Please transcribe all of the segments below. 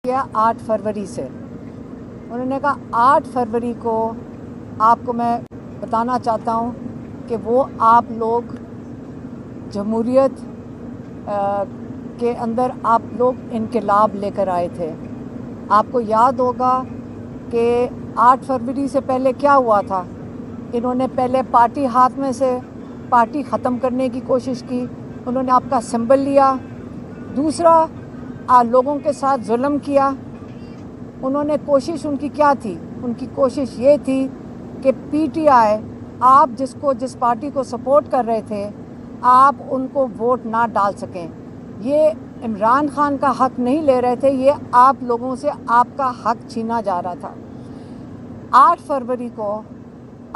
किया 8 फरवरी से। उन्होंने कहा 8 फरवरी को आपको मैं बताना चाहता हूँ कि वो आप लोग जमहूरियत के अंदर आप लोग इनकलाब लेकर आए थे। आपको याद होगा कि 8 फरवरी से पहले क्या हुआ था। इन्होंने पहले पार्टी हाथ में से पार्टी ख़त्म करने की कोशिश की। उन्होंने आपका सिंबल लिया। दूसरा, लोगों के साथ जुल्म किया। उन्होंने कोशिश उनकी क्या थी? उनकी कोशिश ये थी कि पीटीआई, आप जिस पार्टी को सपोर्ट कर रहे थे, आप उनको वोट ना डाल सकें। ये इमरान खान का हक नहीं ले रहे थे, ये आप लोगों से आपका हक छीना जा रहा था। 8 फरवरी को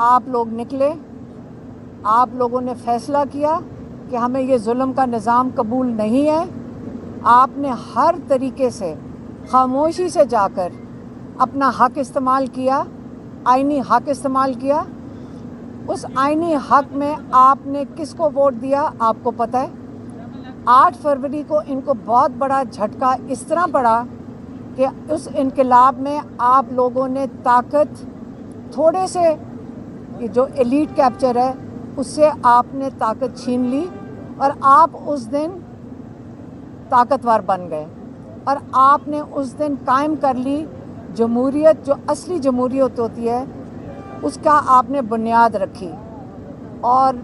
आप लोग निकले, आप लोगों ने फैसला किया कि हमें ये जुल्म का निज़ाम कबूल नहीं है। आपने हर तरीके से खामोशी से जाकर अपना हक इस्तेमाल किया, आईनी हक इस्तेमाल किया। उस आईनी हक में आपने किसको वोट दिया आपको पता है। 8 फरवरी को इनको बहुत बड़ा झटका इस तरह पड़ा कि उस इनकलाब में आप लोगों ने ताकत थोड़े से, जो एलीट कैप्चर है, उससे आपने ताकत छीन ली और आप उस दिन ताकतवर बन गए और आपने उस दिन कायम कर ली जमहूरियत, जो असली जमहूरियत होती है, उसका आपने बुनियाद रखी। और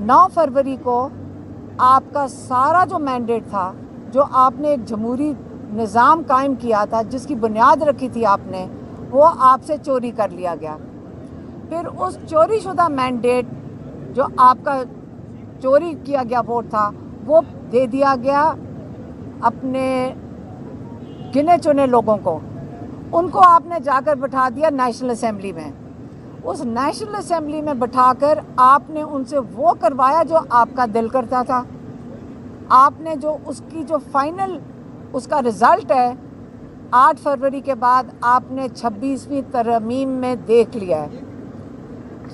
9 फरवरी को आपका सारा जो मैंडेट था, जो आपने एक जमहूरी निज़ाम कायम किया था, जिसकी बुनियाद रखी थी आपने, वो आपसे चोरी कर लिया गया। फिर उस चोरी शुदा मैंडेट, जो आपका चोरी किया गया वोट था, वो दे दिया गया अपने गिने चुने लोगों को। उनको आपने जाकर बिठा दिया नेशनल असेंबली में। उस नेशनल असेंबली में बिठाकर आपने उनसे वो करवाया जो आपका दिल करता था। आपने जो उसकी जो फाइनल उसका रिज़ल्ट है, 8 फरवरी के बाद आपने 26वीं तरमीम में देख लिया है।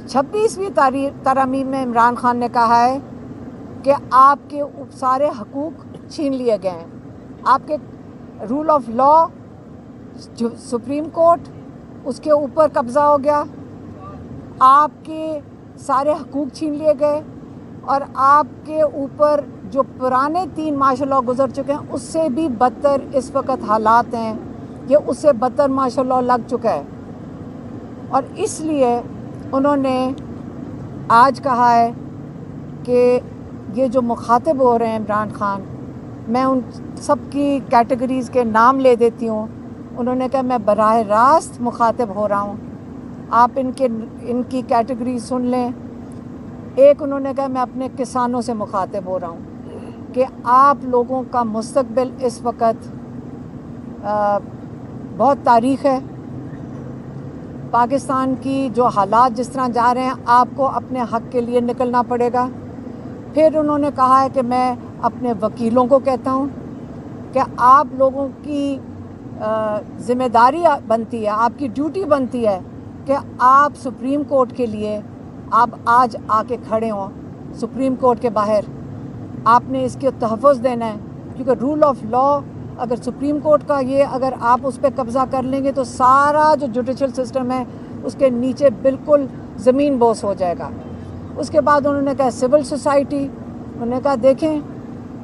26वीं तरमीम में इमरान खान ने कहा है कि आपके सारे हकूक़ छीन लिए गए हैं। आपके रूल ऑफ लॉ, जो सुप्रीम कोर्ट, उसके ऊपर कब्ज़ा हो गया। आपके सारे हकूक़ छीन लिए गए और आपके ऊपर जो पुराने 3 मार्शल लॉ गुजर चुके हैं, उससे भी बदतर इस वक्त हालात हैं। ये उससे बदतर मार्शल लॉ लग चुका है। और इसलिए उन्होंने आज कहा है कि ये जो मुखातिब हो रहे हैं इमरान खान, मैं उन सब की कैटेगरीज़ के नाम ले देती हूँ। उन्होंने कहा मैं बराह रास्त मुखातिब हो रहा हूँ, आप इनकी कैटेगरी सुन लें। एक उन्होंने कहा मैं अपने किसानों से मुखातिब हो रहा हूँ कि आप लोगों का मुस्तकबिल इस वक्त बहुत तारीख़ है। पाकिस्तान की जो हालात जिस तरह जा रहे हैं, आपको अपने हक़ के लिए निकलना पड़ेगा। फिर उन्होंने कहा है कि मैं अपने वकीलों को कहता हूँ कि आप लोगों की ज़िम्मेदारी बनती है, आपकी ड्यूटी बनती है कि आप सुप्रीम कोर्ट के लिए आप आज आके खड़े हों सुप्रीम कोर्ट के बाहर। आपने इसके तहफ़्फ़ुज़ देना है, क्योंकि रूल ऑफ लॉ अगर सुप्रीम कोर्ट का ये अगर आप उस पर कब्ज़ा कर लेंगे तो सारा जो जुडिशल सिस्टम है उसके नीचे बिल्कुल ज़मीन बोस हो जाएगा। उसके बाद उन्होंने कहा सिविल सोसाइटी, उन्होंने कहा देखें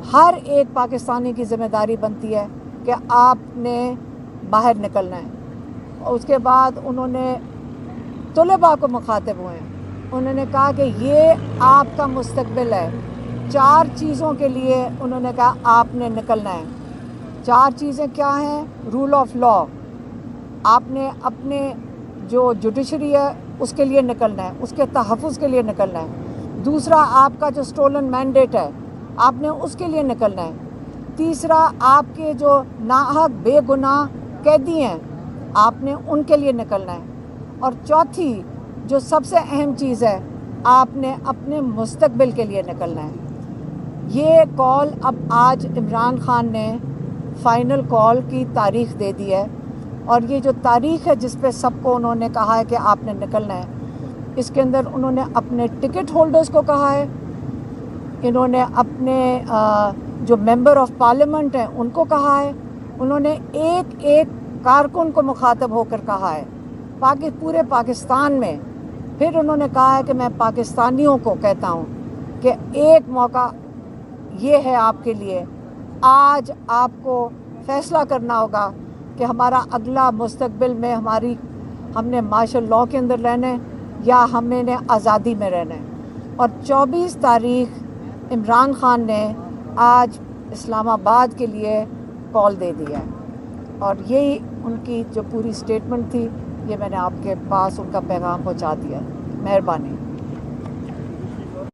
हर एक पाकिस्तानी की ज़िम्मेदारी बनती है कि आपने बाहर निकलना है। और उसके बाद उन्होंने तलबा को मुखातिब हुए हैं। उन्होंने कहा कि ये आपका मुस्तकबिल है। 4 चीज़ों के लिए उन्होंने कहा आपने निकलना है। 4 चीज़ें क्या हैं? रूल ऑफ लॉ, आपने अपने जो जुडिशरी है उसके लिए निकलना है, उसके तहफ़्फ़ुज़ के लिए निकलना है। दूसरा, आपका जो स्टोलन मैंडेट है आपने उसके लिए निकलना है। तीसरा, आपके जो नाहक बेगुनाह कैदी हैं आपने उनके लिए निकलना है। और चौथी जो सबसे अहम चीज़ है, आपने अपने मुस्तकबिल के लिए निकलना है। ये कॉल अब आज इमरान खान ने फ़ाइनल कॉल की तारीख़ दे दी है और ये जो तारीख़ है जिस पे सबको उन्होंने कहा है कि आपने निकलना है, इसके अंदर उन्होंने अपने टिकट होल्डर्स को कहा है, इन्होंने अपने जो मेंबर ऑफ पार्लियामेंट हैं उनको कहा है, انہوں نے ایک ایک کارکن کو مخاطب ہو کر کہا ہے پورے پاکستان میں. پھر انہوں نے کہا ہے کہ میں پاکستانیوں کو کہتا ہوں کہ ایک موقع یہ ہے آپ کے لیے، آج آپ کو فیصلہ کرنا ہوگا کہ ہمارا اگلا مستقبل میں ہم نے مارشل لاء کے اندر رہنا ہے یا ہم نے آزادی میں رہنا ہے. اور 24 تاریخ عمران خان نے آج اسلام آباد کے لیے کال دے دیا ہے، اور یہی ان کی جو پوری اسٹیٹمنٹ تھی، یہ میں نے آپ کے پاس ان کا پیغام پہنچا دیا. مہربانی.